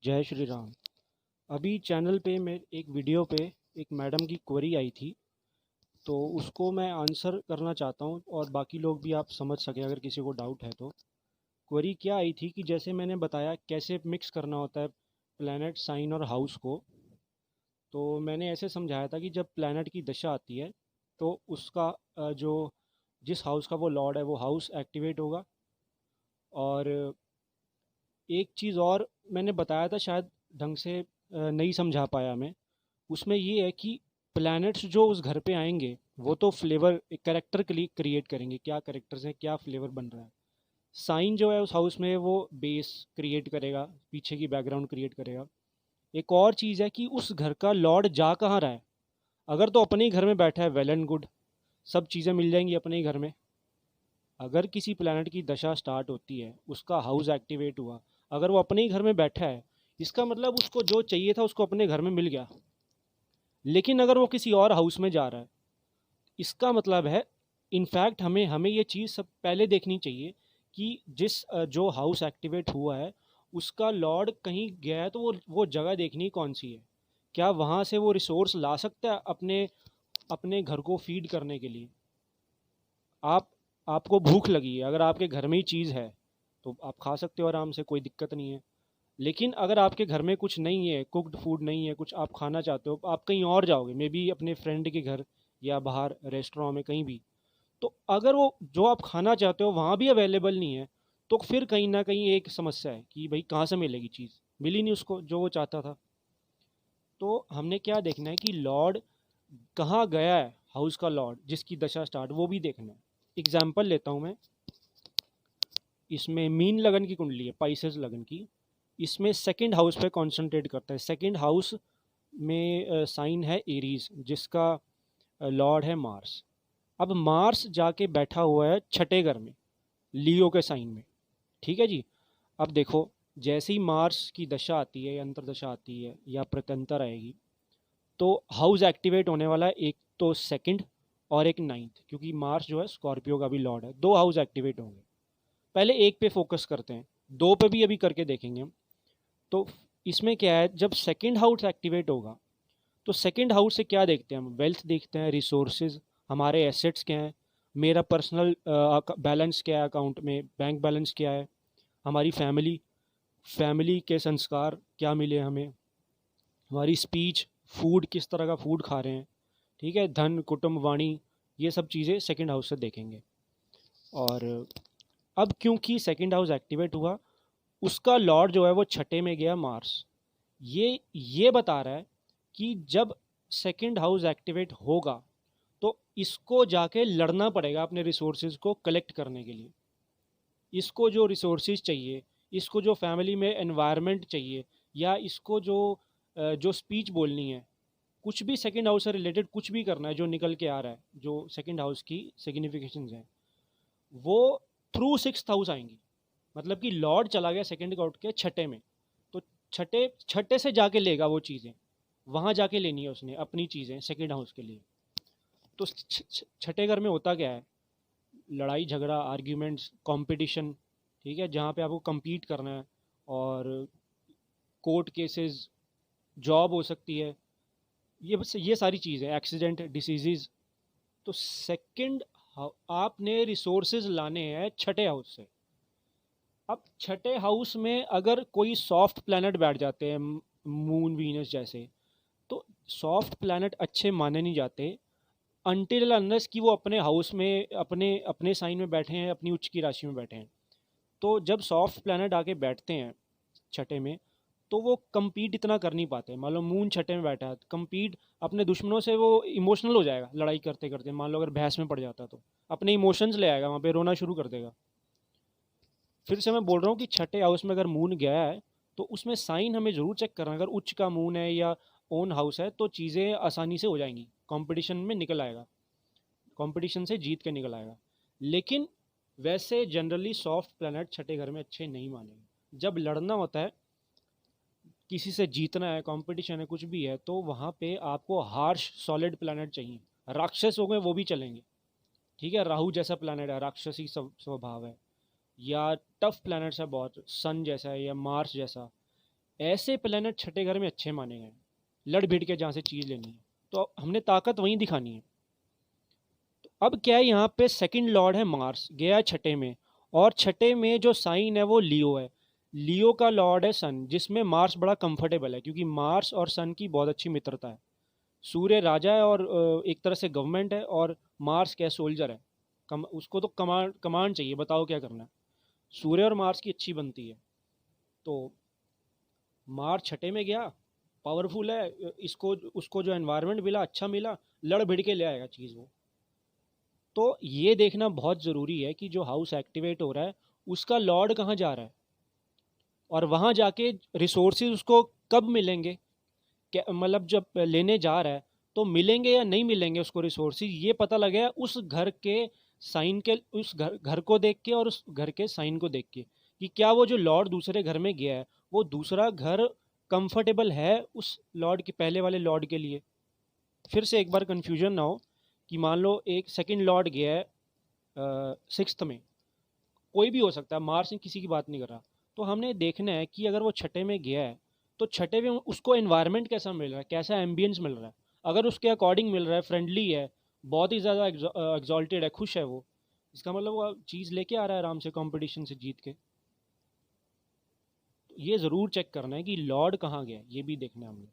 जय श्री राम। अभी चैनल पे मैं एक वीडियो पे एक मैडम की क्वेरी आई थी, तो उसको मैं आंसर करना चाहता हूँ और बाकी लोग भी आप समझ सकें अगर किसी को डाउट है तो। क्वेरी क्या आई थी कि जैसे मैंने बताया कैसे मिक्स करना होता है प्लैनेट, साइन और हाउस को। तो मैंने ऐसे समझाया था कि जब प्लैनेट की दशा आती है तो उसका जो जिस हाउस का वो लॉर्ड है वो हाउस एक्टिवेट होगा। और एक चीज़ और मैंने बताया था, शायद ढंग से नहीं समझा पाया मैं। उसमें ये है कि प्लैनेट्स जो उस घर पे आएंगे वो तो फ्लेवर एक कैरेक्टर क्रिएट करेंगे, क्या कैरेक्टर्स हैं, क्या फ्लेवर बन रहा है। साइन जो है उस हाउस में वो बेस क्रिएट करेगा, पीछे की बैकग्राउंड क्रिएट करेगा। एक और चीज़ है कि उस घर का लॉर्ड जा कहाँ रहा है। अगर तो अपने ही घर में बैठा है, वेल एंड गुड, सब चीज़ें मिल जाएंगी अपने ही घर में। अगर किसी प्लैनेट की दशा स्टार्ट होती है, उसका हाउस एक्टिवेट हुआ, अगर वो अपने ही घर में बैठा है, इसका मतलब उसको जो चाहिए था उसको अपने घर में मिल गया। लेकिन अगर वो किसी और हाउस में जा रहा है, इसका मतलब है, इनफैक्ट हमें हमें ये चीज़ सब पहले देखनी चाहिए कि जो हाउस एक्टिवेट हुआ है उसका लॉर्ड कहीं गया है, तो वो जगह देखनी कौन सी है। क्या वहाँ से वो रिसोर्स ला सकता है अपने अपने घर को फीड करने के लिए। आप आपको भूख लगी है, अगर आपके घर में ही चीज़ है तो आप खा सकते हो आराम से, कोई दिक्कत नहीं है। लेकिन अगर आपके घर में कुछ नहीं है, कुक्ड फूड नहीं है, कुछ आप खाना चाहते हो, आप कहीं और जाओगे, मे बी अपने फ्रेंड के घर या बाहर रेस्टोरेंट में कहीं भी। तो अगर वो जो आप खाना चाहते हो वहाँ भी अवेलेबल नहीं है, तो फिर कहीं ना कहीं एक समस्या है कि भाई कहाँ से मिलेगी चीज़। मिली नहीं उसको जो वो चाहता था। तो हमने क्या देखना है कि लॉर्ड कहाँ गया है, हाउस का लॉर्ड जिसकी दशा स्टार्ट, वो भी देखना है। एग्जाम्पल लेता हूँ मैं। इसमें मीन लगन की कुंडली है, पाइसेस लगन की। इसमें सेकंड हाउस पे कंसंट्रेट करता है। सेकंड हाउस में साइन है एरीज, जिसका लॉर्ड है मार्स। अब मार्स जाके बैठा हुआ है छठे घर में, लियो के साइन में। ठीक है जी। अब देखो, जैसे ही मार्स की दशा आती है या अंतरदशा आती है या प्रत्यंतर आएगी, तो हाउस एक्टिवेट होने वाला है, एक तो सेकंड और एक नाइन्थ, क्योंकि मार्स जो है स्कॉर्पियो का भी लॉर्ड है। दो हाउस एक्टिवेट होंगे। पहले एक पे फोकस करते हैं, दो पे भी अभी करके देखेंगे हम। तो इसमें क्या है, जब सेकंड हाउस एक्टिवेट होगा तो सेकंड हाउस से क्या देखते हैं हम, वेल्थ देखते हैं, रिसोर्सेज, हमारे एसेट्स क्या हैं, मेरा पर्सनल बैलेंस क्या है, अकाउंट में बैंक बैलेंस क्या है, हमारी फैमिली, फैमिली के संस्कार क्या मिले हमें, हमारी स्पीच, फूड किस तरह का फूड खा रहे हैं। ठीक है, धन, कुटुंब, वाणी, ये सब चीज़ें सेकंड हाउस से देखेंगे। और अब क्योंकि सेकंड हाउस एक्टिवेट हुआ, उसका लॉर्ड जो है वो छठे में गया, मार्स। ये बता रहा है कि जब सेकंड हाउस एक्टिवेट होगा तो इसको जाके लड़ना पड़ेगा अपने रिसोर्सेज को कलेक्ट करने के लिए। इसको जो रिसोर्सेज चाहिए, इसको जो फैमिली में एनवायरनमेंट चाहिए, या इसको जो स्पीच बोलनी है, कुछ भी सेकंड हाउस से रिलेटेड कुछ भी करना है जो निकल के आ रहा है, जो सेकंड हाउस की सिग्निफिकेशन है, वो थ्रू सिक्स हाउस आएंगी। मतलब कि लॉर्ड चला गया सेकंड का उठ के छठे में, तो छठे छठे से जाके लेगा वो चीज़ें, वहाँ जाके लेनी है उसने अपनी चीज़ें सेकंड हाउस के लिए। तो छठे घर में होता क्या है, लड़ाई झगड़ा, आर्ग्यूमेंट्स, कंपटीशन। ठीक है, जहाँ पे आपको compete करना है। और कोर्ट केसेस, जॉब हो सकती है, ये सारी चीज़ें, एक्सीडेंट, डिसीजेज। तो सेकंड, आपने रिसोर्सेज लाने हैं छठे हाउस से। अब छठे हाउस में अगर कोई सॉफ्ट प्लैनेट बैठ जाते हैं, मून, वीनस जैसे, तो सॉफ्ट प्लैनेट अच्छे माने नहीं जाते अनटिल अनलेस कि वो अपने हाउस में, अपने अपने साइन में बैठे हैं, अपनी उच्च की राशि में बैठे हैं। तो जब सॉफ्ट प्लैनेट आके बैठते हैं छठे में, तो वो compete इतना कर नहीं पाते। मान लो मून छठे में बैठा है, compete अपने दुश्मनों से, वो इमोशनल हो जाएगा लड़ाई करते करते। मान लो अगर बहस में पड़ जाता तो अपने इमोशंस ले आएगा, वहाँ पे रोना शुरू कर देगा। फिर से मैं बोल रहा हूँ कि छठे हाउस में अगर मून गया है तो उसमें साइन हमें ज़रूर चेक करना है। अगर उच्च का मून है या ओन हाउस है तो चीज़ें आसानी से हो जाएंगी, कंपटीशन में निकल आएगा, कंपटीशन से जीत के निकल आएगा। लेकिन वैसे जनरली सॉफ्ट प्लैनेट छठे घर में अच्छे नहीं मानेंगे। जब लड़ना होता है, किसी से जीतना है, कंपटीशन है, कुछ भी है, तो वहाँ पे आपको हार्श सॉलिड प्लैनेट चाहिए। राक्षस हो गए वो भी चलेंगे। ठीक है, राहु जैसा प्लैनेट है, राक्षसी स्वभाव है। या टफ प्लैनेट्स है बहुत, सन जैसा है या मार्स जैसा, ऐसे प्लेनेट छठे घर में अच्छे माने गए, लड़ भिड़ के जहाँ से चीज़ लेनी है, तो हमने ताकत वहीं दिखानी है। तो अब क्या है, यहाँ पे सेकंड लॉर्ड है मार्स, गया है छठे में, और छठे में जो साइन है वो लियो है। लियो का लॉर्ड है सन, जिसमें मार्स बड़ा कंफर्टेबल है, क्योंकि मार्स और सन की बहुत अच्छी मित्रता है। सूर्य राजा है और एक तरह से गवर्नमेंट है, और मार्स क्या सोल्जर है, उसको तो कमांड कमांड चाहिए, बताओ क्या करना है। सूर्य और मार्स की अच्छी बनती है। तो मार्स छठे में गया, पावरफुल है, इसको उसको जो एनवायरनमेंट मिला अच्छा मिला, लड़ भिड़ के ले आएगा चीज़ वो। तो ये देखना बहुत ज़रूरी है कि जो हाउस एक्टिवेट हो रहा है उसका लॉर्ड कहाँ जा रहा है, और वहाँ जाके रिसोर्सेज उसको कब मिलेंगे, क्या मतलब जब लेने जा रहा है तो मिलेंगे या नहीं मिलेंगे उसको रिसोर्सेज, ये पता लगे उस घर के साइन के, उस घर घर को देख के और उस घर के साइन को देख के, कि क्या वो जो लॉर्ड दूसरे घर में गया है वो दूसरा घर कंफर्टेबल है उस लॉर्ड के, पहले वाले लॉर्ड के लिए। फिर से एक बार कंफ्यूजन ना हो, कि मान लो एक सेकंड लॉर्ड गया है सिक्स्थ में, कोई भी हो सकता है, मार्स में किसी की बात नहीं कर रहा। तो हमने देखना है कि अगर वो छठे में गया है तो छठे में उसको एनवायरनमेंट कैसा मिल रहा है, कैसा एम्बियंस मिल रहा है। अगर उसके अकॉर्डिंग मिल रहा है, फ्रेंडली है, बहुत ही ज़्यादा एग्जॉल्टेड है, खुश है वो, इसका मतलब वो चीज़ लेके आ रहा है आराम से कंपटीशन से जीत के। तो ये ज़रूर चेक करना है कि लॉर्ड कहाँ गया है, ये भी देखना है हमने।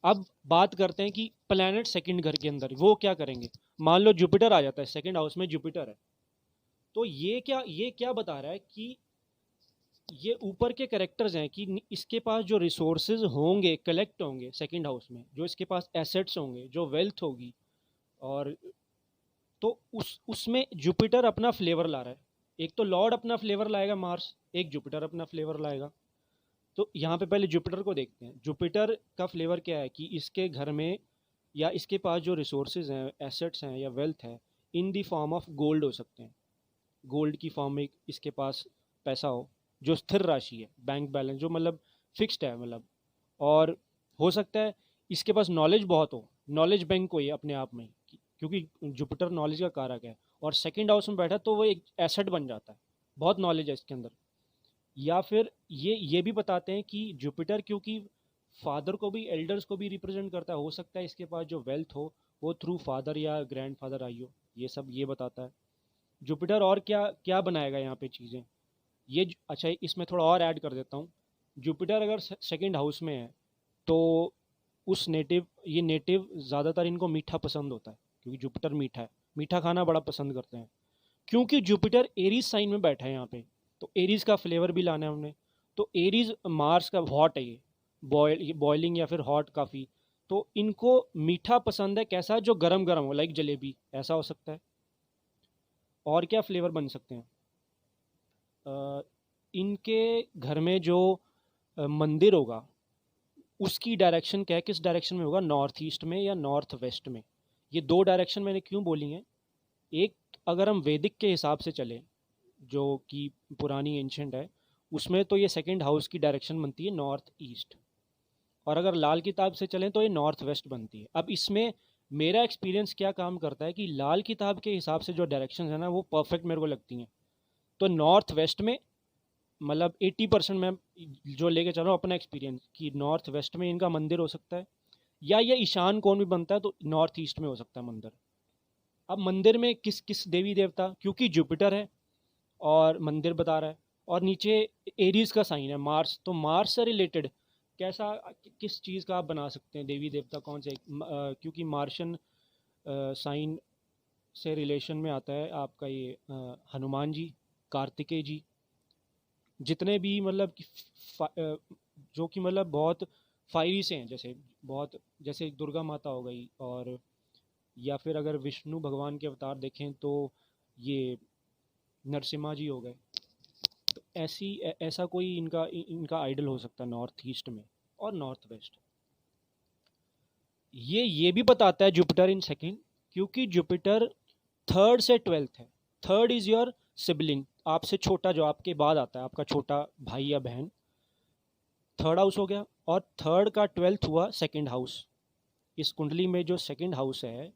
अब बात करते हैं कि प्लैनेट सेकंड घर के अंदर वो क्या करेंगे। मान लो जुपिटर आ जाता है सेकंड हाउस में, जुपिटर है, तो ये क्या बता रहा है कि ये ऊपर के करेक्टर्स हैं कि इसके पास जो रिसोर्सेज होंगे, कलेक्ट होंगे सेकंड हाउस में, जो इसके पास एसेट्स होंगे, जो वेल्थ होगी, और तो उसमें जुपिटर अपना फ्लेवर ला रहा है। एक तो लॉर्ड अपना फ्लेवर लाएगा मार्स, एक जुपिटर अपना फ्लेवर लाएगा। तो यहाँ पे पहले जुपिटर को देखते हैं। जुपिटर का फ्लेवर क्या है कि इसके घर में या इसके पास जो रिसोर्सेज हैं, एसेट्स हैं या वेल्थ है, इन दी फॉर्म ऑफ गोल्ड हो सकते हैं। गोल्ड की फॉर्म में इसके पास पैसा हो, जो स्थिर राशि है, बैंक बैलेंस जो मतलब फिक्स्ड है मतलब। और हो सकता है इसके पास नॉलेज बहुत हो, नॉलेज बैंक हो ये अपने आप में क्योंकि जुपिटर नॉलेज का कारक है, और सेकंड हाउस में बैठा तो वो एक एसेट बन जाता है, बहुत नॉलेज है इसके अंदर। या फिर ये भी बताते हैं कि जुपिटर क्योंकि फादर को भी, एल्डर्स को भी रिप्रेजेंट करता है, हो सकता है इसके पास जो वेल्थ हो वो थ्रू फादर या ग्रैंड फादर आई हो, ये सब ये बताता है जुपिटर। और क्या क्या बनाएगा यहाँ पे चीज़ें, अच्छा इसमें थोड़ा और ऐड कर देता हूँ। जुपिटर अगर सेकंड हाउस में है तो उस नेटिव, ये नेटिव ज़्यादातर इनको मीठा पसंद होता है, क्योंकि जुपिटर मीठा है, मीठा खाना बड़ा पसंद करते हैं। क्योंकि जुपिटर एरीज साइन में बैठा है यहाँ पे, तो एरीज का फ्लेवर भी लाना है हमने। तो एरीज मार्स का हॉट है, ये बॉइलिंग या फिर हॉट काफ़ी, तो इनको मीठा पसंद है, कैसा, जो गरम गरम हो, लाइक जलेबी, ऐसा हो सकता है। और क्या फ्लेवर बन सकते हैं, इनके घर में जो मंदिर होगा उसकी डायरेक्शन क्या है, किस डायरेक्शन में होगा, नॉर्थ ईस्ट में या नॉर्थ वेस्ट में। ये दो डायरेक्शन मैंने क्यों बोली हैं। एक, अगर हम वैदिक के हिसाब से चले, जो कि पुरानी एंशंट है, उसमें तो ये सेकंड हाउस की डायरेक्शन बनती है नॉर्थ ईस्ट, और अगर लाल किताब से चलें तो ये नॉर्थ वेस्ट बनती है। अब इसमें मेरा एक्सपीरियंस क्या काम करता है कि लाल किताब के हिसाब से जो डायरेक्शन है ना वो परफेक्ट मेरे को लगती हैं। तो नॉर्थ वेस्ट में, मतलब 80% मैं जो लेके चल रहा हूँ अपना एक्सपीरियंस, कि नॉर्थ वेस्ट में इनका मंदिर हो सकता है, या ये ईशान कौन भी बनता है तो नॉर्थ ईस्ट में हो सकता है मंदिर। अब मंदिर में किस किस देवी देवता, क्योंकि जुपिटर है और मंदिर बता रहा है, और नीचे एरीज का साइन है मार्स, तो मार्स से रिलेटेड कैसा, किस चीज़ का आप बना सकते हैं देवी देवता कौन से, क्योंकि मार्शन साइन से रिलेशन में आता है आपका ये हनुमान जी, कार्तिकेय जी, जितने भी मतलब कि जो कि मतलब बहुत फायरी से हैं, जैसे बहुत, जैसे दुर्गा माता हो गई, और या फिर अगर विष्णु भगवान के अवतार देखें तो ये नरसिम्हा जी हो गए। तो ऐसा कोई इनका इनका आइडल हो सकता है नॉर्थ ईस्ट में और नॉर्थ वेस्ट। ये भी बताता है जुपिटर इन सेकंड, क्योंकि जुपिटर थर्ड से ट्वेल्थ है। थर्ड इज योर सिबलिंग, आपसे छोटा, जो आपके बाद आता है, आपका छोटा भाई या बहन, थर्ड हाउस हो गया। और थर्ड का ट्वेल्थ हुआ सेकंड हाउस। इस कुंडली में जो सेकंड हाउस है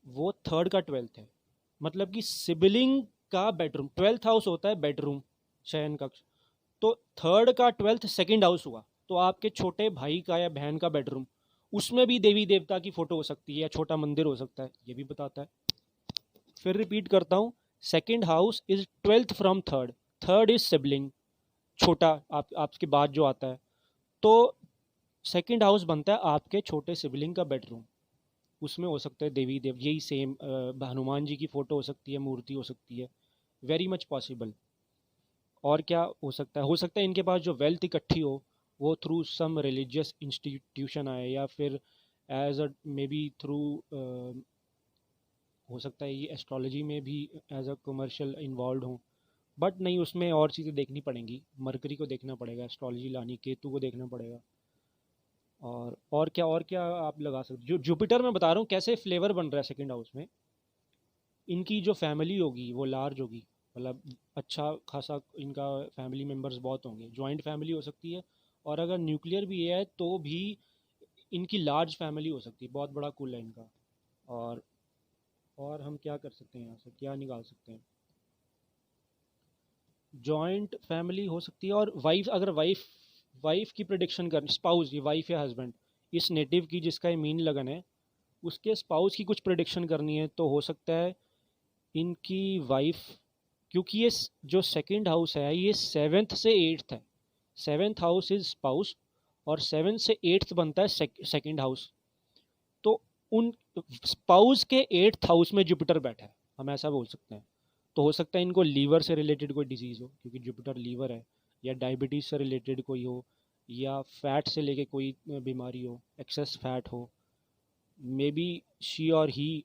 वो थर्ड का ट्वेल्थ है, मतलब कि सिबलिंग का बेडरूम, ट्वेल्थ हाउस होता है बेडरूम, शयन कक्ष। तो थर्ड का ट्वेल्थ सेकंड हाउस हुआ, तो आपके छोटे भाई का या बहन का बेडरूम, उसमें भी देवी देवता की फ़ोटो हो सकती है या छोटा मंदिर हो सकता है, ये भी बताता है। फिर रिपीट करता हूँ, second house is 12th from third, third is sibling, छोटा आपके बाद जो आता है। तो सेकेंड हाउस बनता है आपके छोटे सिबलिंग का बेडरूम, उसमें हो सकता है देवी देव, यही सेम हनुमान जी की फ़ोटो हो सकती है, मूर्ति हो सकती है, वेरी मच पॉसिबल। और क्या हो सकता है इनके पास जो वेल्थ इकट्ठी हो वो थ्रू सम रिलीजियस इंस्टीट्यूशन आए, या फिर as a maybe through, हो सकता है ये एस्ट्रोलॉजी में भी एज अ कमर्शियल इन्वॉल्व हो। बट नहीं, उसमें और चीज़ें देखनी पड़ेंगी, मरकरी को देखना पड़ेगा, एस्ट्रोलॉजी लानी, केतु को देखना पड़ेगा। और क्या आप लगा सकते, जो जुपिटर में बता रहा हूँ कैसे फ्लेवर बन रहा है सेकंड हाउस में, इनकी जो फैमिली होगी वो लार्ज होगी, मतलब अच्छा खासा इनका फैमिली मेम्बर्स बहुत होंगे, जॉइंट फैमिली हो सकती है, और अगर न्यूक्लियर भी है तो भी इनकी लार्ज फैमिली हो सकती है, बहुत बड़ा कुल है इनका। और और हम क्या कर सकते हैं, यहाँ से क्या निकाल सकते हैं, जॉइंट फैमिली हो सकती है, और वाइफ, अगर वाइफ वाइफ की प्रिडिक्शन कर, स्पाउस, ये वाइफ या हस्बैंड, इस नेटिव की जिसका ये मीन लगन है, उसके स्पाउस की कुछ प्रिडिक्शन करनी है तो हो सकता है इनकी वाइफ, क्योंकि ये जो सेकंड हाउस है ये सेवेंथ से एट्थ है, सेवेंथ हाउस इज स्पाउस, और सेवेंथ से एट्थ बनता है सेकंड हाउस। तो उन स्पाउस के एट्थ हाउस में जुपिटर बैठा है, हम ऐसा बोल सकते हैं। तो हो सकता है इनको लीवर से रिलेटेड कोई डिजीज़ हो, क्योंकि जुपिटर लीवर है, या डायबिटीज़ से रिलेटेड कोई हो, या फैट से लेके कोई बीमारी हो, एक्सेस फैट हो, मे बी शी और he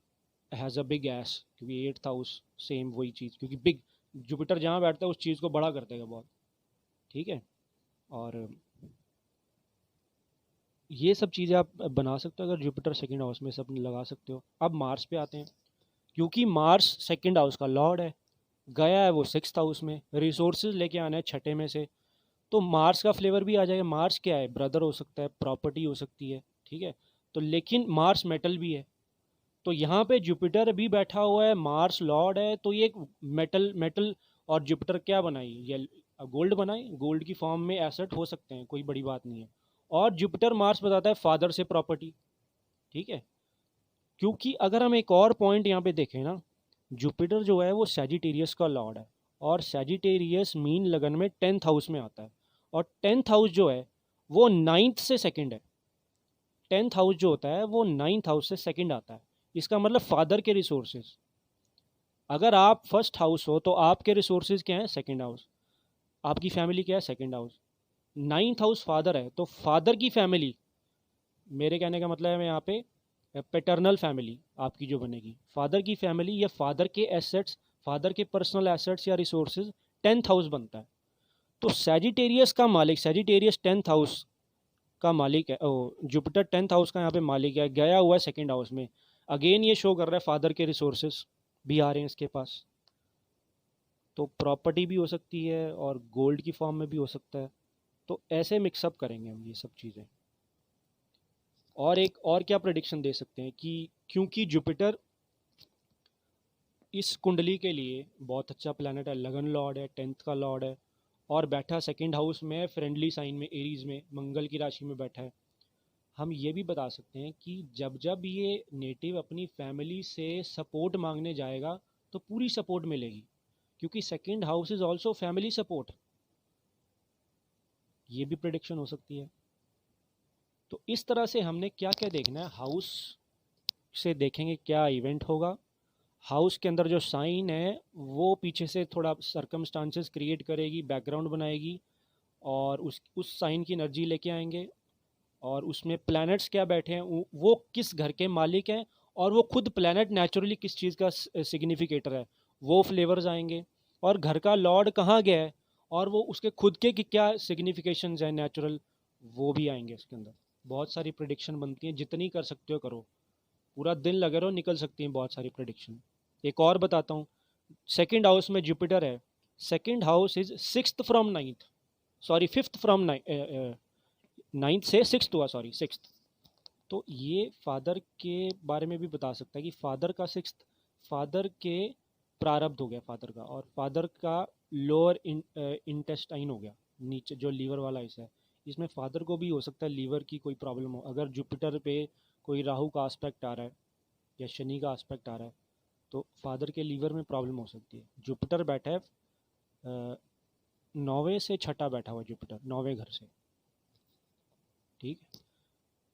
has a big S, क्योंकि एट्थ हाउस सेम वही चीज़, क्योंकि बिग, जुपिटर जहाँ बैठता है उस चीज़ को बड़ा कर देगा बहुत। ठीक है, और ये सब चीज़ें आप बना सकते हो अगर जुपिटर सेकंड हाउस में, सब लगा सकते हो। अब मार्स पे आते हैं, क्योंकि मार्स सेकंड हाउस का लॉर्ड है, गया है वो सिक्स्थ हाउस में, रिसोर्सेज लेके आना है छठे में से, तो मार्स का फ्लेवर भी आ जाएगा। मार्स क्या है, ब्रदर हो सकता है, प्रॉपर्टी हो सकती है, ठीक है। तो लेकिन मार्स मेटल भी है, तो यहाँ पे जुपिटर भी बैठा हुआ है, मार्स लॉर्ड है, तो ये एक मेटल मेटल, और जुपिटर क्या बनाई, ये गोल्ड बनाई, गोल्ड की फॉर्म में एसेट हो सकते हैं, कोई बड़ी बात नहीं है। और जुपिटर मार्स बताता है फादर से प्रॉपर्टी, ठीक है। क्योंकि अगर हम एक और पॉइंट यहाँ पे देखें ना, जुपिटर जो है वो सैजिटेरियस का लॉर्ड है, और सैजिटेरियस मीन लगन में टेंथ हाउस में आता है, और टेंथ हाउस जो है वो नाइन्थ से सेकंड है, टेंथ हाउस जो होता है वो नाइन्थ हाउस से सेकंड आता है। इसका मतलब फादर के रिसोर्सेज, अगर आप फर्स्ट हाउस हो तो आपके रिसोर्सेज क्या है, सेकंड हाउस, आपकी फैमिली क्या है, second house, ninth house father है, तो फादर की फैमिली, मेरे कहने का मतलब है यहाँ पे पैटर्नल फैमिली आपकी जो बनेगी, फादर की फैमिली या फादर के एसेट्स, फादर के पर्सनल एसेट्स या रिसोर्सेज, टेंथ हाउस बनता है। तो सैजिटेरियस का मालिक, सैजिटेरियस टेंथ हाउस का मालिक है, ओ जुपिटर टेंथ हाउस का यहाँ पे मालिक है, गया हुआ है सेकंड हाउस में, अगेन ये शो कर रहा है फादर के रिसोर्सेज भी आ रहे हैं इसके पास, तो प्रॉपर्टी भी हो सकती है और गोल्ड की फॉर्म में भी हो सकता है। तो ऐसे मिक्सअप करेंगे हम ये सब चीज़ें। और एक और क्या प्रेडिक्शन दे सकते हैं कि क्योंकि जुपिटर इस कुंडली के लिए बहुत अच्छा प्लैनेट है, लगन लॉर्ड है, टेंथ का लॉर्ड है, और बैठा सेकंड हाउस में, फ्रेंडली साइन में, एरीज में, मंगल की राशि में बैठा है। हम ये भी बता सकते हैं कि जब जब ये नेटिव अपनी फैमिली से सपोर्ट मांगने जाएगा तो पूरी सपोर्ट मिलेगी, क्योंकि second house is also family support, ये भी प्रिडिक्शन हो सकती है। तो इस तरह से हमने क्या क्या देखना है, हाउस से देखेंगे क्या इवेंट होगा, हाउस के अंदर जो साइन है वो पीछे से थोड़ा सरकमस्टांसेस क्रिएट करेगी, बैकग्राउंड बनाएगी, और उस साइन की एनर्जी लेके आएंगे, और उसमें प्लैनेट्स क्या बैठे हैं, वो किस घर के मालिक हैं, और वो खुद प्लैनेट नेचुरली किस चीज़ का सिग्निफिकेटर है, वो फ्लेवर्स आएंगे। और घर का लॉर्ड कहाँ गया है, और वो उसके खुद के क्या सिग्निफिकेशंस हैं नेचुरल, वो भी आएंगे इसके अंदर। बहुत सारी प्रिडिक्शन बनती हैं, जितनी कर सकते हो करो, पूरा दिन लगे रहो, निकल सकती हैं बहुत सारी प्रिडिक्शन। एक और बताता हूँ, सेकंड हाउस में जुपिटर है, second house is sixth from ninth, sorry fifth from ninth से सिक्स्थ हुआ, सॉरी सिक्स्थ। तो ये फादर के बारे में भी बता सकता है कि फादर का सिक्स्थ, फादर के प्रारब्ध हो गया फादर का, और फादर का लोअर इंटेस्टाइन हो गया, नीचे जो लीवर वाला हिस्सा है, इसमें फादर को भी हो सकता है लीवर की कोई प्रॉब्लम हो, अगर जुपिटर पे कोई राहु का आस्पेक्ट आ रहा है या शनि का आस्पेक्ट आ रहा है तो फादर के लीवर में प्रॉब्लम हो सकती है। जुपिटर बैठा है 9वें से छठा बैठा हुआ जुपिटर 9वें घर से, ठीक है।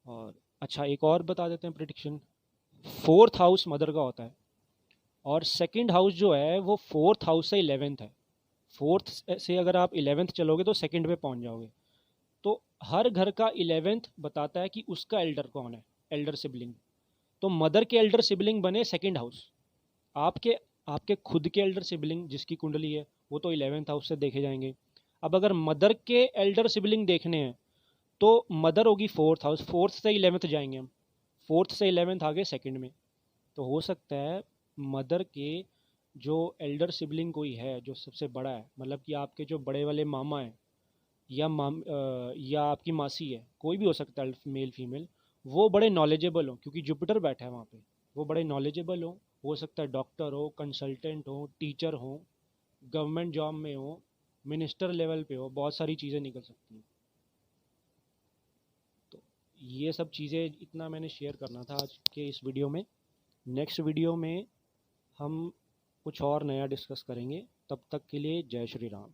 और अच्छा एक और बता देते हैं प्रिडिक्शन, 4th हाउस मदर का होता है और सेकंड हाउस जो है वो 4th हाउस से 11th है। 4th से अगर आप 11th चलोगे तो सेकंड पे पहुंच जाओगे। तो हर घर का 11th बताता है कि उसका एल्डर कौन है, एल्डर सिबलिंग। तो मदर के एल्डर सिबलिंग बने सेकंड हाउस, आपके आपके खुद के एल्डर सिबलिंग जिसकी कुंडली है वो तो 11th हाउस से देखे जाएंगे। अब अगर मदर के एल्डर सिबलिंग देखने हैं तो मदर होगी 4th हाउस, 4th से 11th जाएंगे हम, 4th से 11th आगे सेकंड में। तो हो सकता है मदर के जो एल्डर सिबलिंग कोई है जो सबसे बड़ा है, मतलब कि आपके जो बड़े वाले मामा हैं या या आपकी मासी है, कोई भी हो सकता है मेल फीमेल, वो बड़े नॉलेजेबल हो क्योंकि जुपिटर बैठा है वहाँ पे, वो बड़े नॉलेजेबल हो सकता है डॉक्टर हो, कंसल्टेंट हो, टीचर हो, गवर्नमेंट जॉब में हो, मिनिस्टर लेवल पे हो, बहुत सारी चीज़ें निकल सकती हैं। तो ये सब चीज़ें इतना मैंने शेयर करना था आज के इस वीडियो में। नेक्स्ट वीडियो में हम कुछ और नया डिस्कस करेंगे, तब तक के लिए जय श्री राम।